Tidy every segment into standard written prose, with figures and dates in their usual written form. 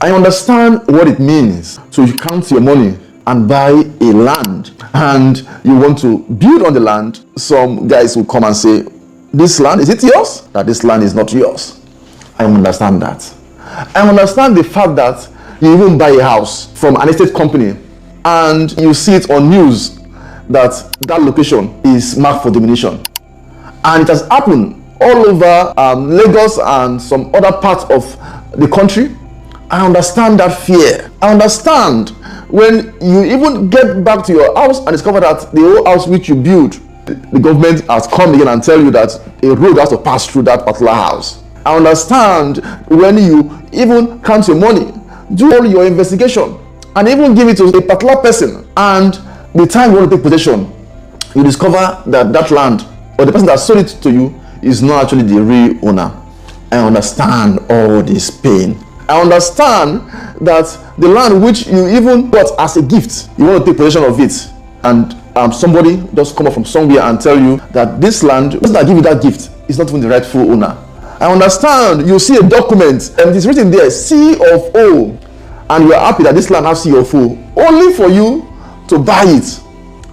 I understand what it means. So you count your money and buy a land, and you want to build on the land. Some guys will come and say, this land, is it yours? That this land is not yours. I understand that. I understand the fact that you even buy a house from an estate company and you see it on news that that location is marked for domination. And it has happened all over Lagos and some other parts of the country. I understand that fear. I understand when you even get back to your house and discover that the whole house which you built, the government has come again and tell you that a road has to pass through that particular house. I understand when you even count your money, do all your investigation, and even give it to a particular person, and the time you want to take possession, you discover that that land or the person that sold it to you is not actually the real owner. I understand all this pain. I understand that the land which you even bought as a gift, you want to take possession of it, and somebody just come up from somewhere and tell you that this land, the person that give you that gift is not even the rightful owner. I understand you see a document and it is written there C of O, and you are happy that this land has C of O, only for you to buy it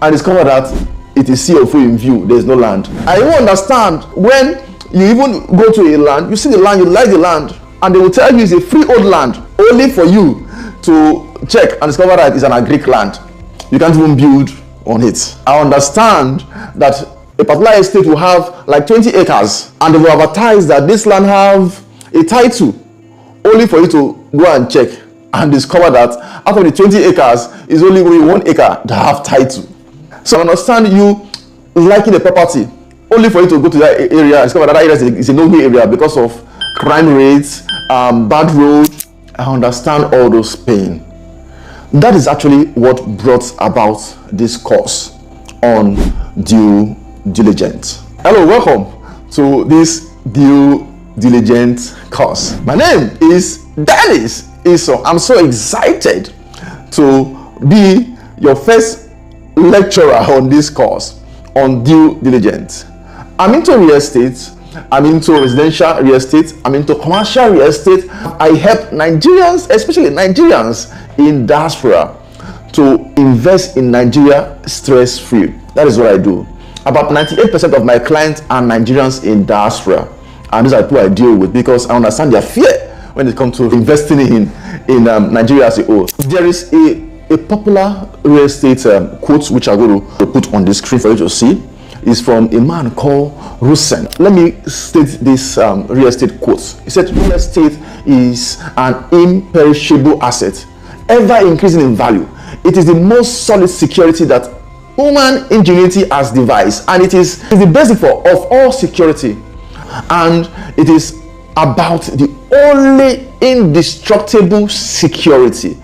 and discover that it is C of O in view. There is no land. I even understand when you even go to a land, you see the land, you like the land, and they will tell you it's a freehold land, only for you to check and discover that it's an agric land. You can't even build on it. I understand that a particular estate will have like 20 acres and they will advertise that this land have a title, only for you to go and check and discover that out of the 20 acres is only 1 acre that have title. So I understand you liking the property, only for you to go to that area and discover that area is a no-go area because of crime rates, bad roads. I understand all those pain. That is actually what brought about this course on due diligence. Hello, welcome to this due diligence course. My name is Dennis Isong. I'm so excited to be your first lecturer on this course on due diligence. I'm into real estate. I'm into residential real estate. I'm into commercial real estate. I help Nigerians, especially Nigerians in diaspora, to invest in Nigeria stress-free. That is what I do. About 98% of my clients are Nigerians in diaspora, and these are people I deal with because I understand their fear when it comes to investing in Nigeria as a whole. There is a popular real estate quote which I'm going to put on the screen for you to see. Is from a man called Rusen. Let me state this real estate quote. He said, real estate is an imperishable asset, ever increasing in value. It is the most solid security that human ingenuity has devised, and it is the basic of all security, and it is about the only indestructible security.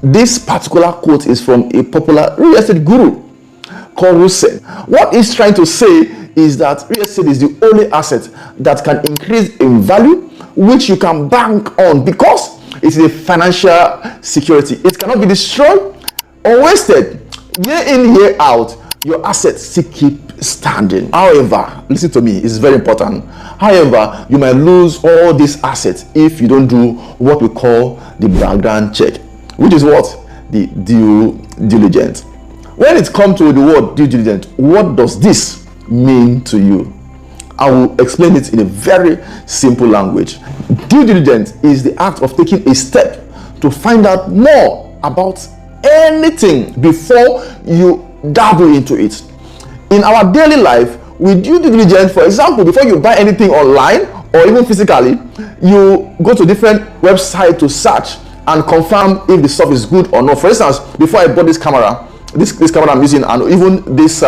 This particular quote is from a popular real estate guru called Rusen. What he's trying to say is that real estate is the only asset that can increase in value, which you can bank on because it is a financial security. It cannot be destroyed or wasted. Year in, year out, your assets still keep standing. However, listen to me, it's very important. However, you might lose all these assets if you don't do what we call the background check, which is what? The due diligence. When it comes to the word due diligence, what does this mean to you? I will explain it in a very simple language. Due diligence is the act of taking a step to find out more about anything before you dabble into it. In our daily life, we do due diligence. For example, before you buy anything online or even physically, you go to different websites to search and confirm if the stuff is good or not. For instance, before I bought this camera, this camera I'm using, and even this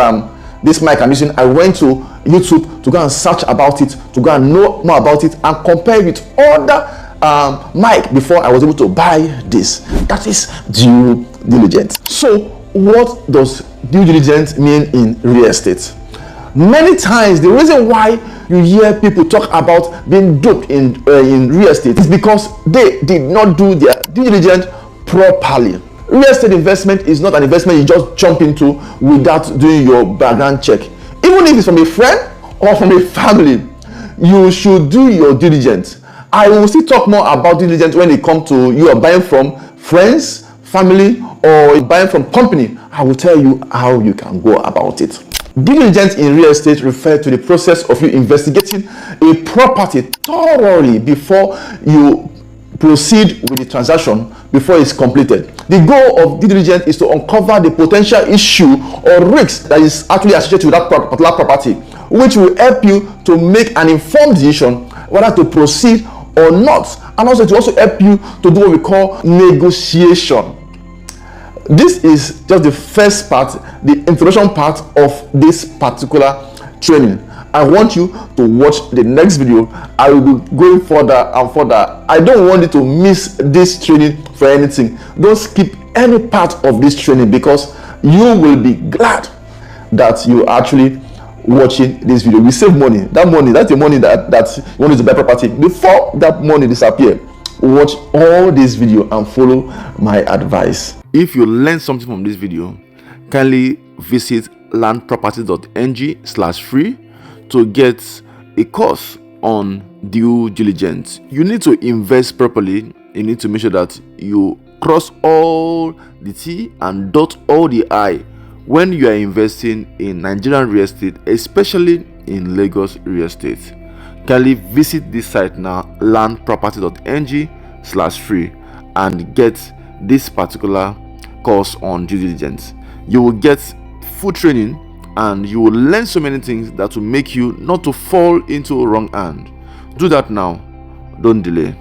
mic I'm using, I went to YouTube to go and search about it, to go and know more about it and compare with other mic before I was able to buy this. That is due diligence. So what does due diligence mean in real estate? Many times the reason why you hear people talk about being duped in real estate is because they did not do their due diligence properly. Real estate investment is not an investment you just jump into without doing your background check. Even if it's from a friend or from a family, you should do your diligence I will still talk more about diligence when it comes to you are buying from friends, family, or buying from company. I will tell you how you can go about it. Diligence in real estate refers to the process of you investigating a property thoroughly before you proceed with the transaction, before it's completed. The goal of due diligence is to uncover the potential issue or risk that is actually associated with that particular property, which will help you to make an informed decision whether to proceed or not, and also to help you to do what we call negotiation. This is just the first part, the introduction part of this particular training. I want you to watch the next video. I will be going further and further. I don't want you to miss this training for anything. Don't skip any part of this training, because you will be glad that you actually watching this video. We save money. That money, that's the money that you want to buy property. Before that money disappear, watch all this video and follow my advice. If you learned something from this video, kindly visit landproperties.ng/free to get a course on due diligence. You need to invest properly. You need to make sure that you cross all the T and dot all the I when you are investing in Nigerian real estate, especially in Lagos real estate. Kindly visit this site now, landproperties.ng/free, and get this particular course on due diligence. You will get full training and you will learn so many things that will make you not to fall into a wrong hand. Do that now. Don't delay.